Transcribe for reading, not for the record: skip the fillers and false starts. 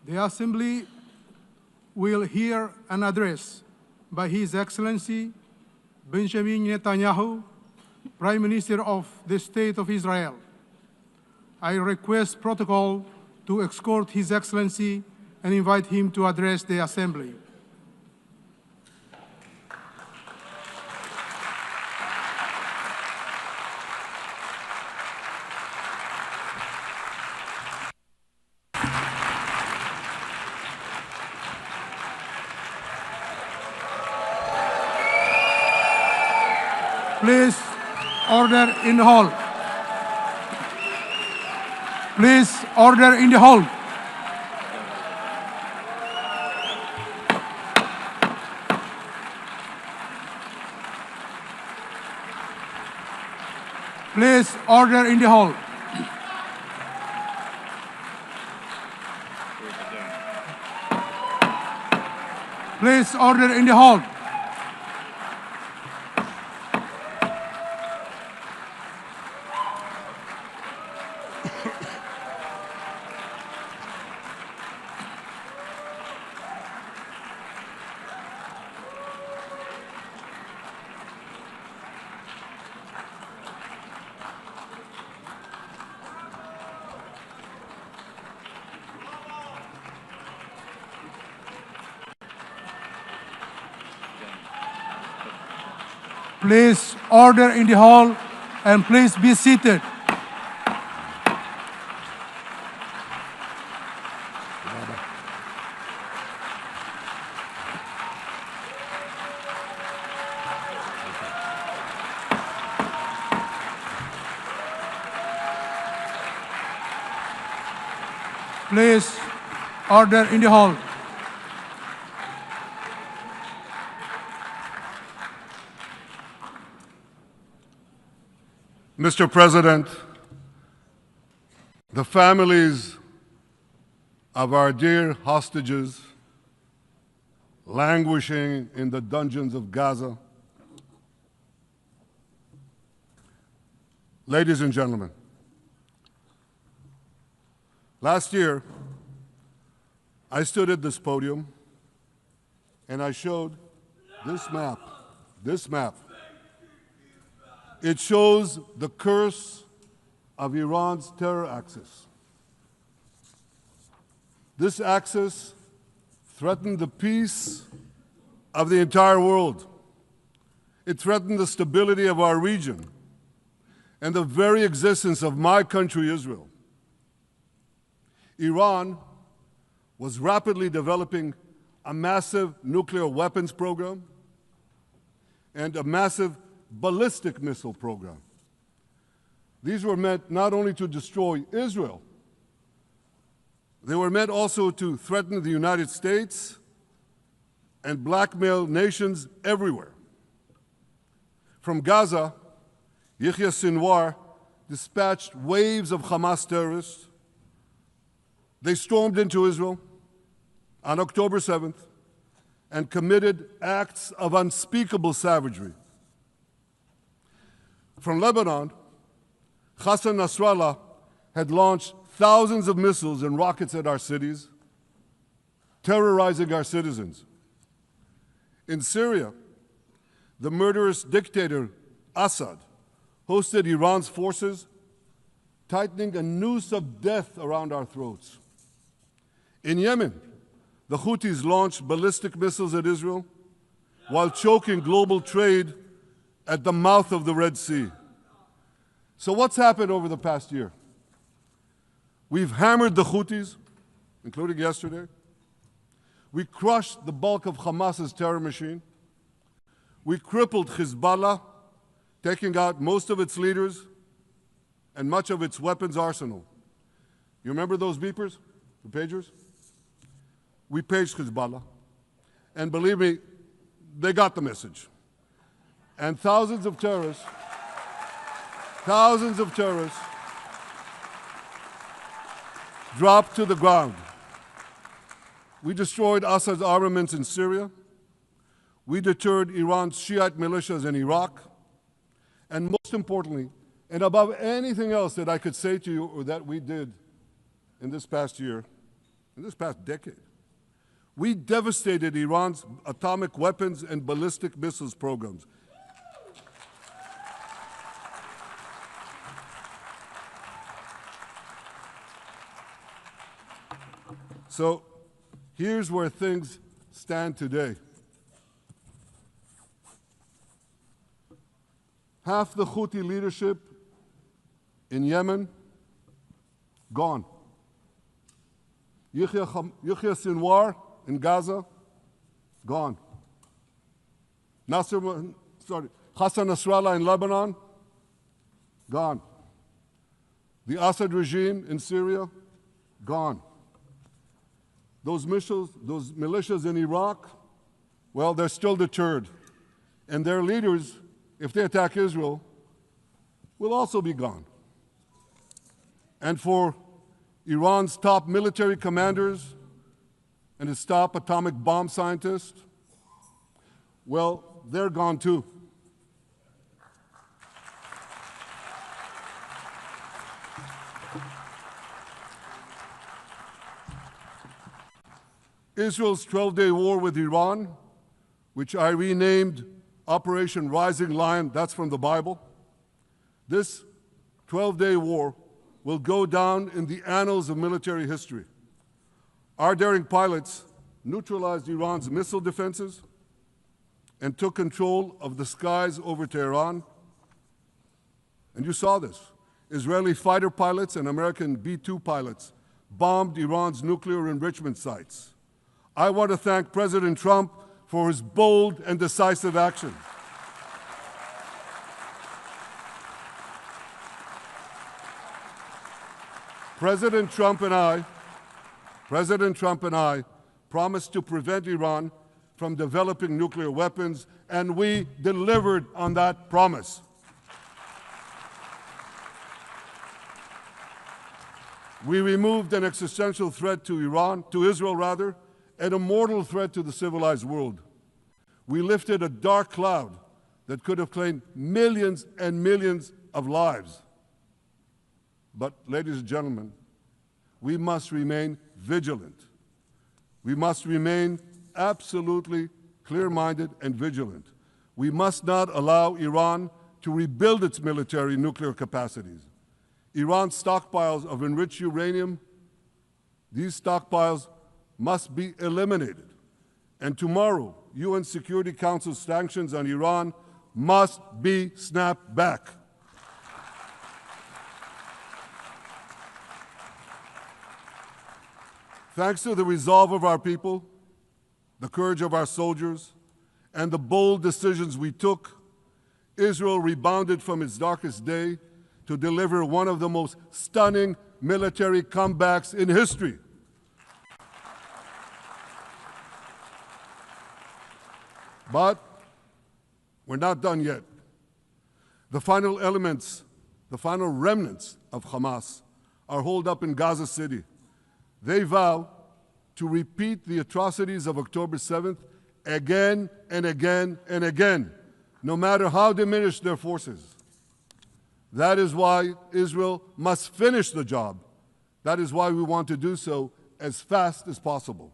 The Assembly will hear an address by His Excellency Benjamin Netanyahu, Prime Minister of the State of Israel. I request protocol to escort His Excellency and invite him to address the Assembly. Please, order in the hall. Please, order in the hall. Please, order in the hall. Please, order in the hall. Please, order in the hall, and please be seated. Please, order in the hall. Mr. President, the families of our dear hostages languishing in the dungeons of Gaza, ladies and gentlemen, last year I stood at this podium and I showed this map. It shows the curse of Iran's terror axis. This axis threatened the peace of the entire world. It threatened the stability of our region and the very existence of my country, Israel. Iran was rapidly developing a massive nuclear weapons program and a massive ballistic missile program. These were meant not only to destroy Israel, they were meant also to threaten the United States and blackmail nations everywhere. From Gaza, Yahya Sinwar dispatched waves of Hamas terrorists. They stormed into Israel on October 7th and committed acts of unspeakable savagery. From Lebanon, Hassan Nasrallah had launched thousands of missiles and rockets at our cities, terrorizing our citizens. In Syria, the murderous dictator Assad hosted Iran's forces, tightening a noose of death around our throats. In Yemen, the Houthis launched ballistic missiles at Israel while choking global trade at the mouth of the Red Sea. So what's happened over the past year? We've hammered the Houthis, including yesterday. We crushed the bulk of Hamas's terror machine. We crippled Hezbollah, taking out most of its leaders and much of its weapons arsenal. You remember those beepers, the pagers? We paged Hezbollah, and believe me, they got the message. And thousands of terrorists dropped to the ground. We destroyed Assad's armaments in Syria. We deterred Iran's Shiite militias in Iraq. And most importantly, and above anything else that I could say to you or that we did in this past year, in this past decade. We devastated Iran's atomic weapons and ballistic missiles programs. So here's where things stand today. Half the Houthi leadership in Yemen, gone. Yahya Sinwar in Gaza, gone. Hassan Nasrallah in Lebanon, gone. The Assad regime in Syria, gone. Those militias in Iraq, well, they're still deterred. And their leaders, if they attack Israel, will also be gone. And for Iran's top military commanders and its top atomic bomb scientists, well, they're gone too. Israel's 12-day war with Iran, which I renamed Operation Rising Lion, that's from the Bible. This 12-day war will go down in the annals of military history. Our daring pilots neutralized Iran's missile defenses and took control of the skies over Tehran. And you saw this. Israeli fighter pilots and American B-2 pilots bombed Iran's nuclear enrichment sites. I want to thank President Trump for his bold and decisive action. President Trump and I promised to prevent Iran from developing nuclear weapons, and we delivered on that promise. We removed an existential threat to Israel, and a mortal threat to the civilized world. We lifted a dark cloud that could have claimed millions and millions of lives. But, ladies and gentlemen, we must remain vigilant. We must remain absolutely clear-minded and vigilant. We must not allow Iran to rebuild its military nuclear capacities. Iran's stockpiles of enriched uranium, these stockpiles must be eliminated. And tomorrow, UN Security Council sanctions on Iran must be snapped back. Thanks to the resolve of our people, the courage of our soldiers, and the bold decisions we took, Israel rebounded from its darkest day to deliver one of the most stunning military comebacks in history. But we're not done yet. The final remnants of Hamas are holed up in Gaza City. They vow to repeat the atrocities of October 7th again and again and again, no matter how diminished their forces. That is why Israel must finish the job. That is why we want to do so as fast as possible.